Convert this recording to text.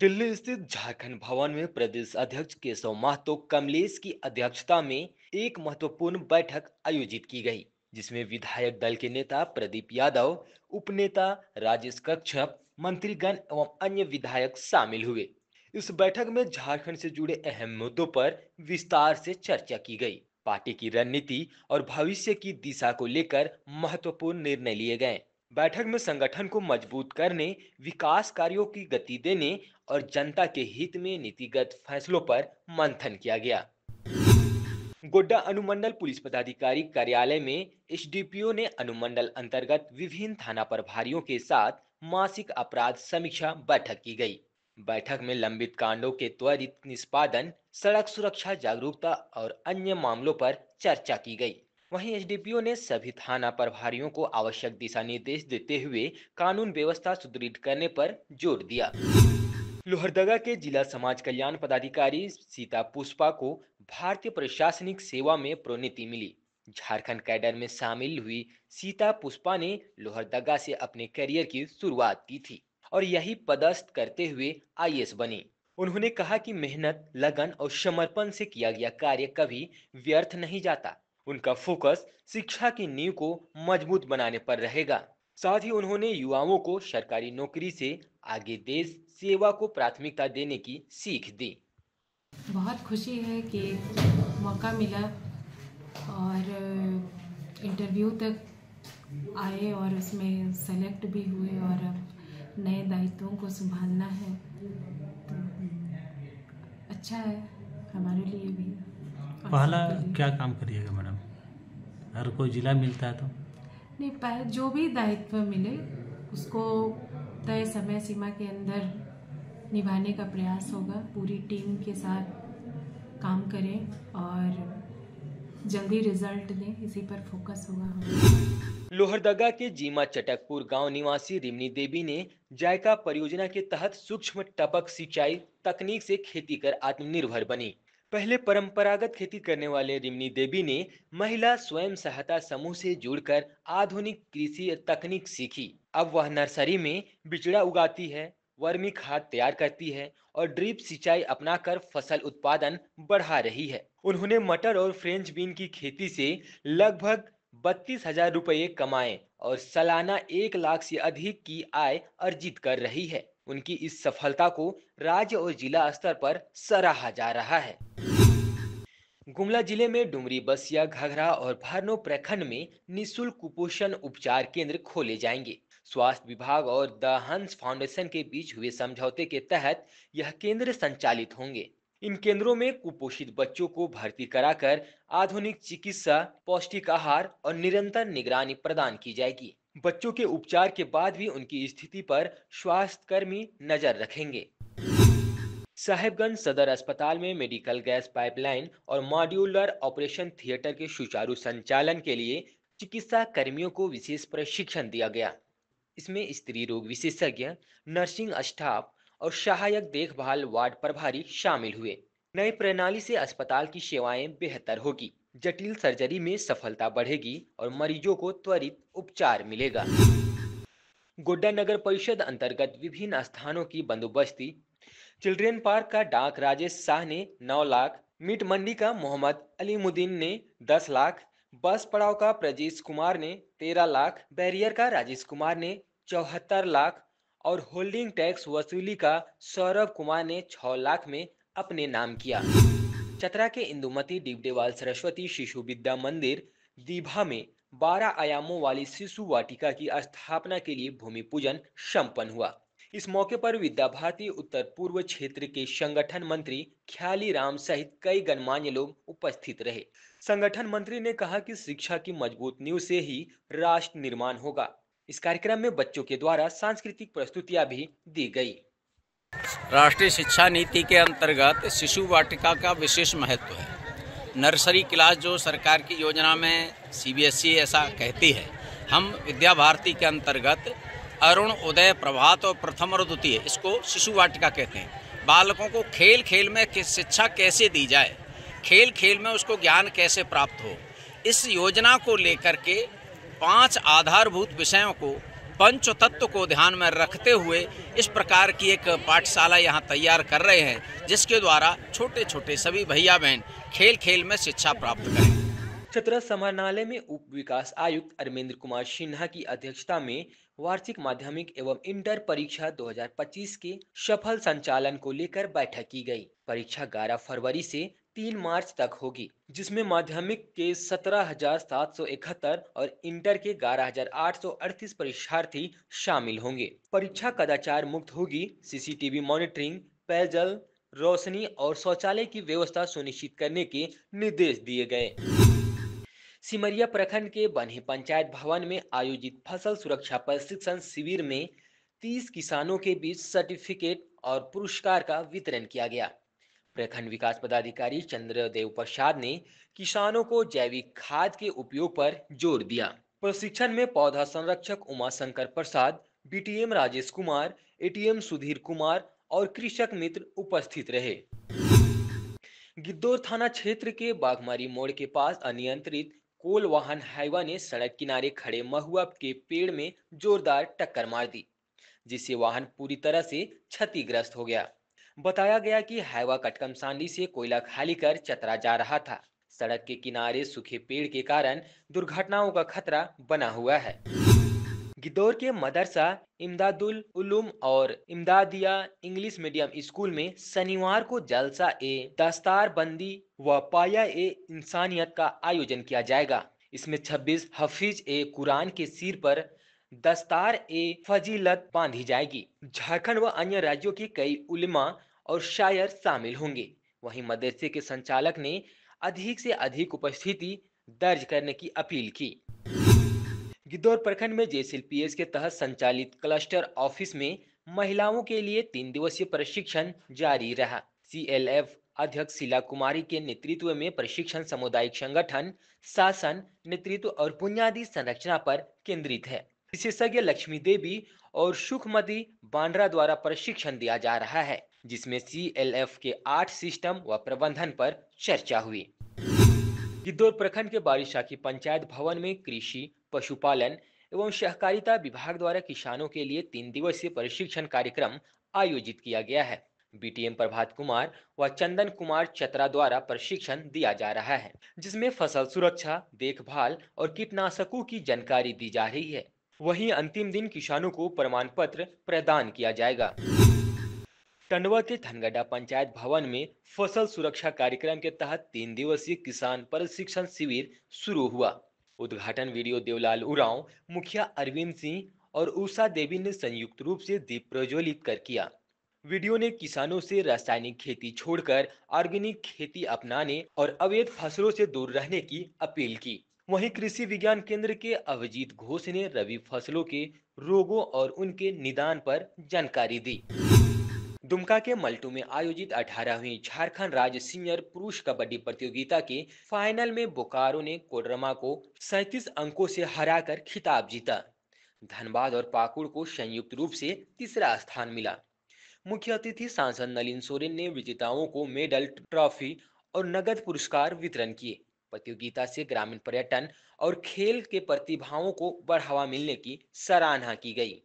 दिल्ली स्थित झारखंड भवन में प्रदेश अध्यक्ष केशव महतो कमलेश की अध्यक्षता में एक महत्वपूर्ण बैठक आयोजित की गई, जिसमें विधायक दल के नेता प्रदीप यादव, उपनेता राजेश कश्यप, मंत्रीगण एवं अन्य विधायक शामिल हुए। इस बैठक में झारखंड से जुड़े अहम मुद्दों पर विस्तार से चर्चा की गई। पार्टी की रणनीति और भविष्य की दिशा को लेकर महत्वपूर्ण निर्णय लिए गए। बैठक में संगठन को मजबूत करने, विकास कार्यों की गति देने और जनता के हित में नीतिगत फैसलों पर मंथन किया गया। गोड्डा अनुमंडल पुलिस पदाधिकारी कार्यालय में एसडीपीओ ने अनुमंडल अंतर्गत विभिन्न थाना प्रभारियों के साथ मासिक अपराध समीक्षा बैठक की गई। बैठक में लंबित कांडों के त्वरित निष्पादन, सड़क सुरक्षा जागरूकता और अन्य मामलों पर चर्चा की गई। वहीं एसडीपीओ ने सभी थाना प्रभारियों को आवश्यक दिशा निर्देश देते हुए कानून व्यवस्था सुदृढ़ करने पर जोर दिया। लोहरदगा के जिला समाज कल्याण पदाधिकारी सीता पुष्पा को भारतीय प्रशासनिक सेवा में प्रोन्नति मिली। झारखंड कैडर में शामिल हुई सीता पुष्पा ने लोहरदगा से अपने करियर की शुरुआत की थी और यही पदस्थ करते हुए आईएएस बनी। उन्होंने कहा कि मेहनत, लगन और समर्पण से किया गया कार्य कभी व्यर्थ नहीं जाता। उनका फोकस शिक्षा की नींव को मजबूत बनाने पर रहेगा। साथ ही उन्होंने युवाओं को सरकारी नौकरी से आगे देश सेवा को प्राथमिकता देने की सीख दी। बहुत खुशी है कि मौका मिला और इंटरव्यू तक आए और उसमें सेलेक्ट भी हुए और अब नए दायित्वों को संभालना है, तो अच्छा है हमारे लिए भी। पहला क्या काम करिएगा मैडम? हर कोई जिला मिलता है तो नहीं, पहले जो भी दायित्व मिले उसको तय समय सीमा के अंदर निभाने का प्रयास होगा। पूरी टीम के साथ काम करें और जल्दी रिजल्ट दें, इसी पर फोकस होगा हमारा। लोहरदगा के जीमा चटकपुर गांव निवासी रिमनी देवी ने जायका परियोजना के तहत सूक्ष्म टपक सिंचाई तकनीक से खेती कर आत्मनिर्भर बनी। पहले परंपरागत खेती करने वाले रिमनी देवी ने महिला स्वयं सहायता समूह से जुड़कर आधुनिक कृषि तकनीक सीखी। अब वह नर्सरी में बिचड़ा उगाती है, वर्मी खाद तैयार करती है और ड्रिप सिंचाई अपनाकर फसल उत्पादन बढ़ा रही है। उन्होंने मटर और फ्रेंच बीन की खेती से लगभग 32,000 रुपये कमाए और सालाना 1 लाख से अधिक की आय अर्जित कर रही है। उनकी इस सफलता को राज्य और जिला स्तर पर सराहा जा रहा है। गुमला जिले में डुमरी, बसिया, घघरा और भरनो प्रखंड में निःशुल्क कुपोषण उपचार केंद्र खोले जाएंगे। स्वास्थ्य विभाग और द हंस फाउंडेशन के बीच हुए समझौते के तहत यह केंद्र संचालित होंगे। इन केंद्रों में कुपोषित बच्चों को भर्ती कराकर आधुनिक चिकित्सा, पौष्टिक आहार और निरंतर निगरानी प्रदान की जाएगी। बच्चों के उपचार के बाद भी उनकी स्थिति पर स्वास्थ्यकर्मी नजर रखेंगे। साहेबगंज सदर अस्पताल में मेडिकल गैस पाइपलाइन और मॉड्यूलर ऑपरेशन थिएटर के सुचारू संचालन के लिए चिकित्सा कर्मियों को विशेष प्रशिक्षण दिया गया। इसमें स्त्री रोग विशेषज्ञ, नर्सिंग स्टाफ और सहायक देखभाल वार्ड प्रभारी शामिल हुए। नई प्रणाली से अस्पताल की सेवाएं बेहतर होगी, जटिल सर्जरी में सफलता बढ़ेगी और मरीजों को त्वरित उपचार मिलेगा। गोड्डा नगर परिषद अंतर्गत विभिन्न स्थानों की बंदोबस्ती, चिल्ड्रेन पार्क का डाक राजेश शाह ने 9 लाख, मीट मंडी का मोहम्मद अलीमुद्दीन ने 10 लाख, बस पड़ाव का प्रजेश कुमार ने 13 लाख, बैरियर का राजेश कुमार ने 74 लाख और होल्डिंग टैक्स वसूली का सौरभ कुमार ने 6 लाख में अपने नाम किया। चतरा के इंदुमती डिबडेवाल सरस्वती शिशु विद्या मंदिर दीभा में 12 आयामों वाली शिशु वाटिका की स्थापना के लिए भूमि पूजन संपन्न हुआ। इस मौके पर विद्या भारती उत्तर पूर्व क्षेत्र के संगठन मंत्री ख्याली राम सहित कई गणमान्य लोग उपस्थित रहे। संगठन मंत्री ने कहा कि शिक्षा की मजबूत नींव से ही राष्ट्र निर्माण होगा। इस कार्यक्रम में बच्चों के द्वारा सांस्कृतिक प्रस्तुतियां भी दी गई। राष्ट्रीय शिक्षा नीति के अंतर्गत शिशु वाटिका का विशेष महत्व है। नर्सरी क्लास जो सरकार की योजना में सीबीएसई ऐसा कहती है, हम विद्या भारती के अंतर्गत अरुण, उदय, प्रभात और प्रथम और द्वितीय, इसको शिशु वाटिका कहते हैं। बालकों को खेल खेल में शिक्षा कैसे दी जाए, खेल खेल में उसको ज्ञान कैसे प्राप्त हो, इस योजना को लेकर के 5 आधारभूत विषयों को पंचतत्व को ध्यान में रखते हुए इस प्रकार की एक पाठशाला यहाँ तैयार कर रहे हैं, जिसके द्वारा छोटे छोटे सभी भैया बहन खेल खेल में शिक्षा प्राप्त करें। चतरा समाहरणालय में उप विकास आयुक्त अरविंद कुमार सिन्हा की अध्यक्षता में वार्षिक माध्यमिक एवं इंटर परीक्षा 2025 के सफल संचालन को लेकर बैठक की गई। परीक्षा 11 फरवरी से 3 मार्च तक होगी, जिसमें माध्यमिक के 17,771 और इंटर के 11,838 परीक्षार्थी शामिल होंगे। परीक्षा कदाचार मुक्त होगी। सीसीटीवी मॉनिटरिंग, पेयजल, रोशनी और शौचालय की व्यवस्था सुनिश्चित करने के निर्देश दिए गए। सिमरिया प्रखंड के बन्ही पंचायत भवन में आयोजित फसल सुरक्षा प्रशिक्षण शिविर में 30 किसानों के बीच सर्टिफिकेट और पुरस्कार का वितरण किया गया। प्रखंड विकास पदाधिकारी चंद्रदेव प्रसाद ने किसानों को जैविक खाद के उपयोग पर जोर दिया। प्रशिक्षण में पौधा संरक्षक उमाशंकर प्रसाद, बीटीएम राजेश कुमार, एटीएम सुधीर कुमार और कृषक मित्र उपस्थित रहे। गिद्धौर थाना क्षेत्र के बाघमारी मोड़ के पास अनियंत्रित कोल वाहन हाईवा ने सड़क किनारे खड़े महुआ के पेड़ में जोरदार टक्कर मार दी, जिससे वाहन पूरी तरह से क्षतिग्रस्त हो गया। बताया गया कि हाईवा कटकमसांडी से कोयला खाली कर चतरा जा रहा था। सड़क के किनारे सूखे पेड़ के कारण दुर्घटनाओं का खतरा बना हुआ है। गिद्धौर के मदरसा इमदादुल उलूम और इमदादिया इंग्लिश मीडियम स्कूल में शनिवार को जलसा ए दस्तार बंदी व पाया ए इंसानियत का आयोजन किया जाएगा। इसमें 26 हफीज ए कुरान के सिर पर दस्तार ए फजीलत बांधी जाएगी। झारखंड व अन्य राज्यों के कई उलेमा और शायर शामिल होंगे। वहीं मदरसे के संचालक ने अधिक से अधिक उपस्थिति दर्ज करने की अपील की। गिद्धौर प्रखंड में जेएसएलपीएस के तहत संचालित क्लस्टर ऑफिस में महिलाओं के लिए 3 दिवसीय प्रशिक्षण जारी रहा। सीएलएफ अध्यक्ष शीला कुमारी के नेतृत्व में प्रशिक्षण सामुदायिक संगठन, शासन, नेतृत्व और बुनियादी संरचना पर केंद्रित है। विशेषज्ञ लक्ष्मी देवी और सुखमती बांड्रा द्वारा प्रशिक्षण दिया जा रहा है, जिसमें सीएलएफ के 8 सिस्टम व प्रबंधन पर चर्चा हुई। गिद्धौर प्रखंड के बारिशाखी पंचायत भवन में कृषि, पशुपालन एवं सहकारिता विभाग द्वारा किसानों के लिए 3 दिवसीय प्रशिक्षण कार्यक्रम आयोजित किया गया है। बीटीएम प्रभात कुमार व चंदन कुमार चतरा द्वारा प्रशिक्षण दिया जा रहा है, जिसमें फसल सुरक्षा, देखभाल और कीटनाशकों की जानकारी दी जा रही है। वहीं अंतिम दिन किसानों को प्रमाण पत्र प्रदान किया जाएगा। टंडवा के धनगड्डा पंचायत भवन में फसल सुरक्षा कार्यक्रम के तहत 3 दिवसीय किसान प्रशिक्षण शिविर शुरू हुआ। उद्घाटन वीडियो देवलाल उरांव, मुखिया अरविंद सिंह और उषा देवी ने संयुक्त रूप से दीप प्रज्वलित कर किया। वीडियो ने किसानों से रासायनिक खेती छोड़कर ऑर्गेनिक खेती अपनाने और अवैध फसलों से दूर रहने की अपील की। वहीं कृषि विज्ञान केंद्र के अभिजीत घोष ने रबी फसलों के रोगों और उनके निदान पर जानकारी दी। दुमका के मल्टू में आयोजित 18वीं झारखंड राज्य सीनियर पुरुष कबड्डी प्रतियोगिता के फाइनल में बोकारो ने कोडरमा को 37 अंकों से हराकर खिताब जीता। धनबाद और पाकुड़ को संयुक्त रूप से तीसरा स्थान मिला। मुख्य अतिथि सांसद नलिन सोरेन ने विजेताओं को मेडल, ट्रॉफी और नगद पुरस्कार वितरण किए। प्रतियोगिता से ग्रामीण पर्यटन और खेल के प्रतिभाओं को बढ़ावा मिलने की सराहना की गई।